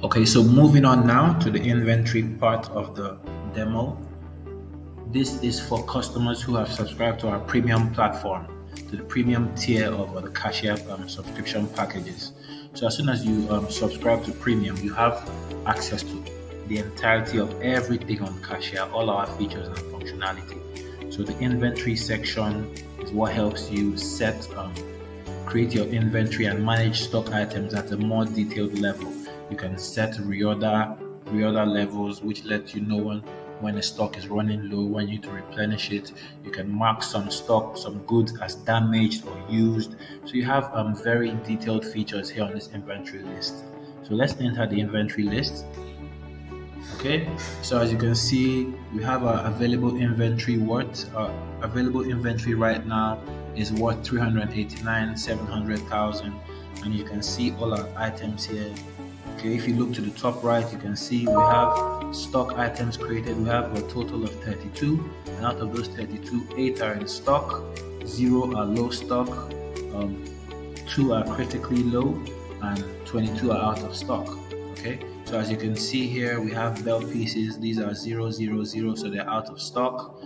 Okay, so moving on now to the inventory part of the demo. This is for customers who have subscribed to our premium platform, to the premium tier of the Kashia subscription packages. So as soon as you subscribe to premium, you have access to the entirety of everything on Kashia, all our features and functionality. So the inventory section is what helps you create your inventory and manage stock items at a more detailed level. You can set reorder levels, which let you know when a stock is running low, when you need to replenish it. You can mark some goods as damaged or used. So you have very detailed features here on this inventory list. So let's enter the inventory list. Okay, so as you can see, we have our available inventory worth. Available inventory right now is worth 389,700,000, and you can see all our items here. Okay, if you look to the top right, you can see we have stock items created. We have a total of 32, and out of those 32, 8 are in stock, 0 are low stock, 2 are critically low, and 22 are out of stock. Okay, so as you can see here, we have belt pieces. These are 000, so they're out of stock.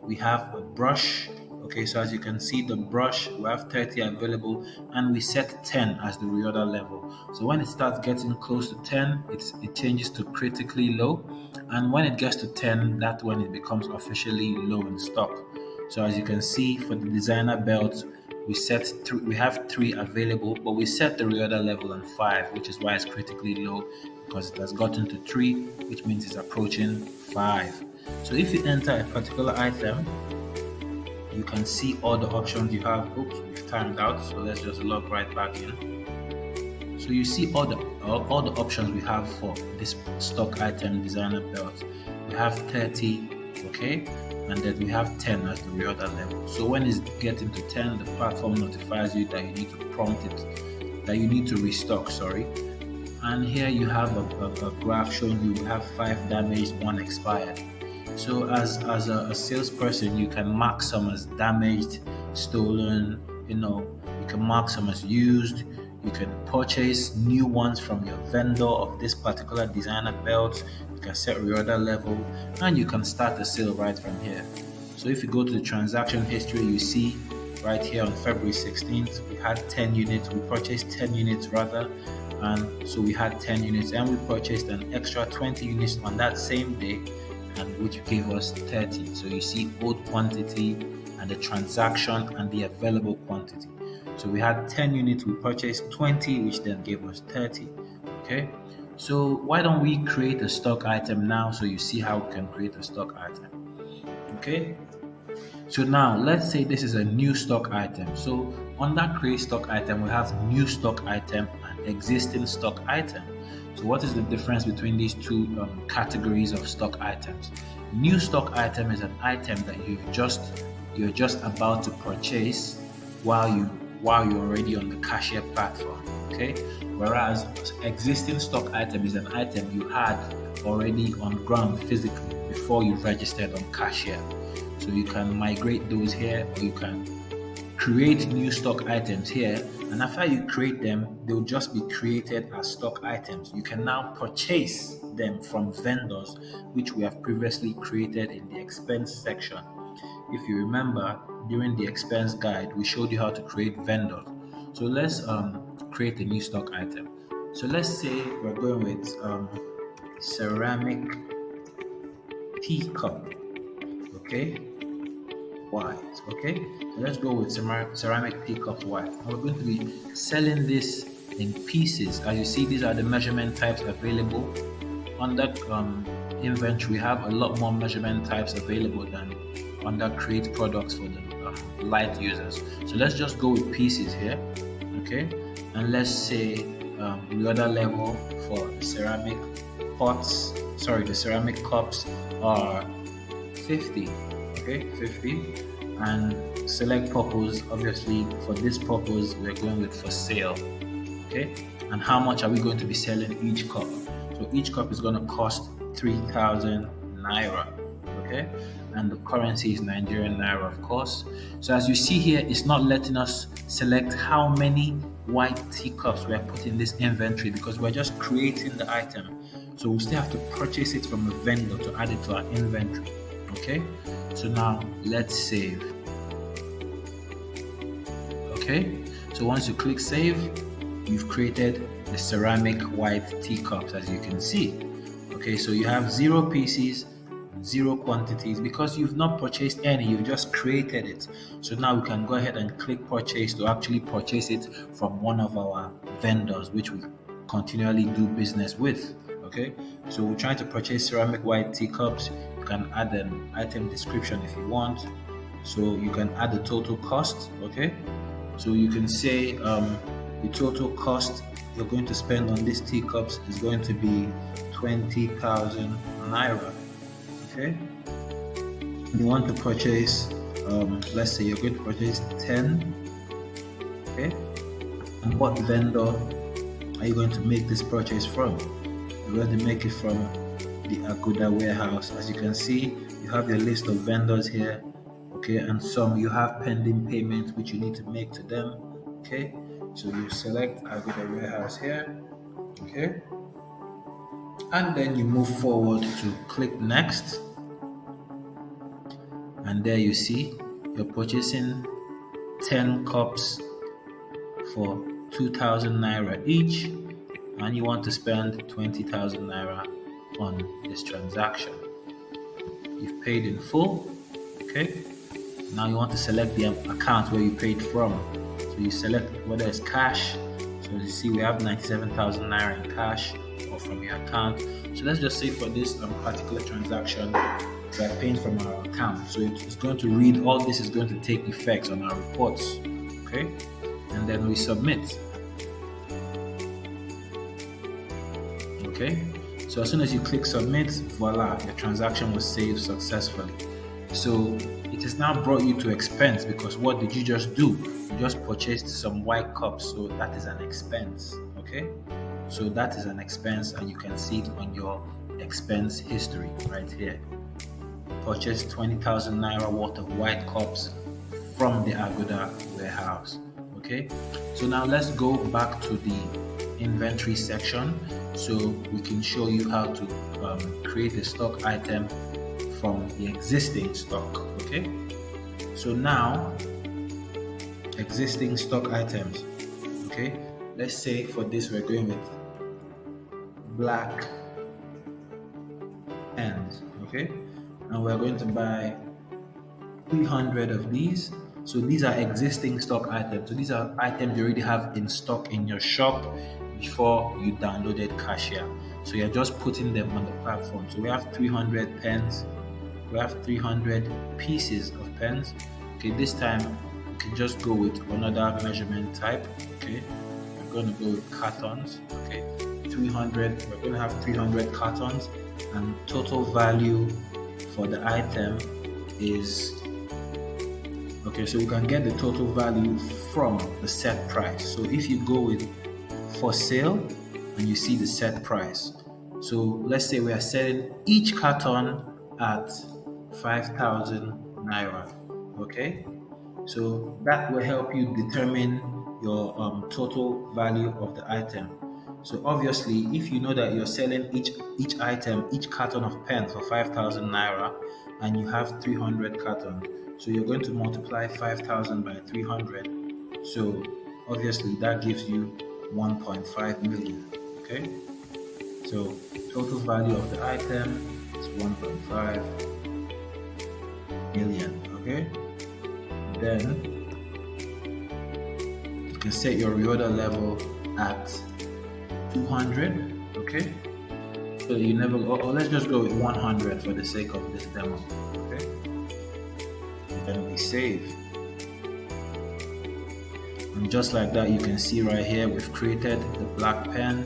We have a brush. Okay, so as you can see, the brush, we have 30 available, and we set 10 as the reorder level. So when it starts getting close to 10, it changes to critically low, and when it gets to 10, that's when it becomes officially low in stock. So as you can see, for the designer belt, we have 3 available, but we set the reorder level on 5, which is why it's critically low, because it has gotten to 3, which means it's approaching 5. So if you enter a particular item, you can see all the options you have. Oops, we've timed out, so let's just log right back in. So you see all the options we have for this stock item designer belt. We have 30, okay, and then we have 10 as the reorder level. So when it's getting to 10, the platform notifies you that you need to that you need to restock, sorry. And here you have a graph showing you have 5 damaged, 1 expired. So as a salesperson, you can mark some as damaged, stolen, you can mark some as used. You can purchase new ones from your vendor of this particular designer belt. You can set reorder level, and you can start a sale right from here. So if you go to the transaction history, you see right here on February 16th, we had 10 units. We purchased 10 units rather. And so we had 10 units, and we purchased an extra 20 units on that same day, and which gave us 30. So you see both quantity and the transaction and the available quantity. So we had 10 units, we purchased 20, which then gave us 30. Okay, so why don't we create a stock item now, so you see how we can create a stock item. Okay, so now let's say this is a new stock item. So under create stock item, we have new stock item and existing stock item. So what is the difference between these two categories of stock items? New stock item is an item that you're just about to purchase while you're already on the Kashia platform. Okay, whereas existing stock item is an item you had already on ground physically before you registered on Kashia. So you can migrate those here, or you can create new stock items here, and after you create them, they'll just be created as stock items. You can now purchase them from vendors, which we have previously created in the expense section. If you remember, during the expense guide, we showed you how to create vendors. So let's create a new stock item. So let's say we're going with ceramic teacup, okay, white. Okay, so let's go with ceramic teacup white. And we're going to be selling this in pieces. As you see, these are the measurement types available. Under inventory, we have a lot more measurement types available than under create products for the light users. So let's just go with pieces here, okay, and let's say reorder level for ceramic the ceramic cups are 50. Okay, 50, and select purpose. Obviously, for this purpose, we're going with for sale. Okay, and how much are we going to be selling each cup? So each cup is going to cost 3,000 naira. Okay, and the currency is Nigerian naira, of course. So as you see here, it's not letting us select how many white teacups we are putting in this inventory because we're just creating the item. So we still have to purchase it from a vendor to add it to our inventory. Okay, so now let's save. Okay, so once you click save, you've created the ceramic white teacups, as you can see. Okay, so you have 0 pieces, 0 quantities because you've not purchased any, you've just created it. So now we can go ahead and click purchase to actually purchase it from one of our vendors, which we continually do business with. Okay, so we're trying to purchase ceramic white teacups. You can add an item description if you want. So you can add the total cost. Okay, so you can say the total cost you're going to spend on these teacups is going to be 20,000 naira. Okay, you want to purchase, let's say you're going to purchase 10. Okay, and what vendor are you going to make this purchase from? You're going to make it from the Aguda warehouse. As you can see, you have your list of vendors here. Okay, and some you have pending payments which you need to make to them. Okay, so you select Aguda warehouse here. Okay, and then you move forward to click next, and there you see you're purchasing 10 cups for 2,000 naira each, and you want to spend 20,000 naira on this transaction. You've paid in full. Okay, now you want to select the account where you paid from. So you select whether it's cash. So you see we have 97,000 naira in cash or from your account. So let's just say for this particular transaction, we are paying from our account. So it's going to read, all this is going to take effect on our reports. Okay, and then we submit. Okay, so as soon as you click submit, voila, your transaction was saved successfully. So it has now brought you to expense because what did you just do? You just purchased some white cups, so that is an expense. Okay, so that is an expense, and you can see it on your expense history right here. Purchased 20,000 naira worth of white cups from the Aguda warehouse. Okay, so now let's go back to the inventory section so we can show you how to create a stock item from the existing stock. Okay, so now existing stock items. Okay, let's say for this we're going with black pens. Okay, and we're going to buy 300 of these. So these are existing stock items. So these are items you already have in stock in your shop before you downloaded Kashia. So you're just putting them on the platform. So we have 300 pens. We have 300 pieces of pens. Okay, this time we can just go with another measurement type. Okay, we're going to go with cartons. Okay, 300. We're going to have 300 cartons, and total value for the item is, okay, so you can get the total value from the set price. So if you go with for sale and you see the set price, so let's say we are selling each carton at 5,000 naira. Okay, so that will help you determine your total value of the item. So obviously, if you know that you're selling each item, each carton of pen for 5,000 naira, and you have 300 cartons, so you're going to multiply 5,000 by 300. So obviously that gives you 1.5 million. Okay, so total value of the item is 1.5 million. Okay, then you can set your reorder level at 200. Okay, so you never go, or let's just go with 100 for the sake of this demo. Okay, and then we save, and just like that, you can see right here we've created the black pen,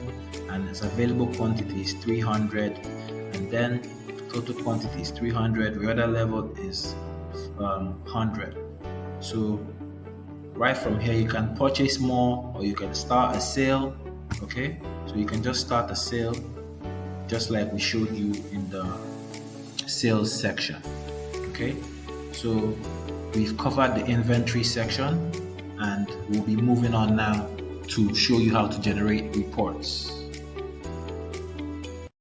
and its available quantity is 300, and then total quantity is 300. Reorder level is 100. So right from here you can purchase more, or you can start a sale. Okay, so you can just start a sale just like we showed you in the sales section. Okay, so we've covered the inventory section, and we'll be moving on now to show you how to generate reports.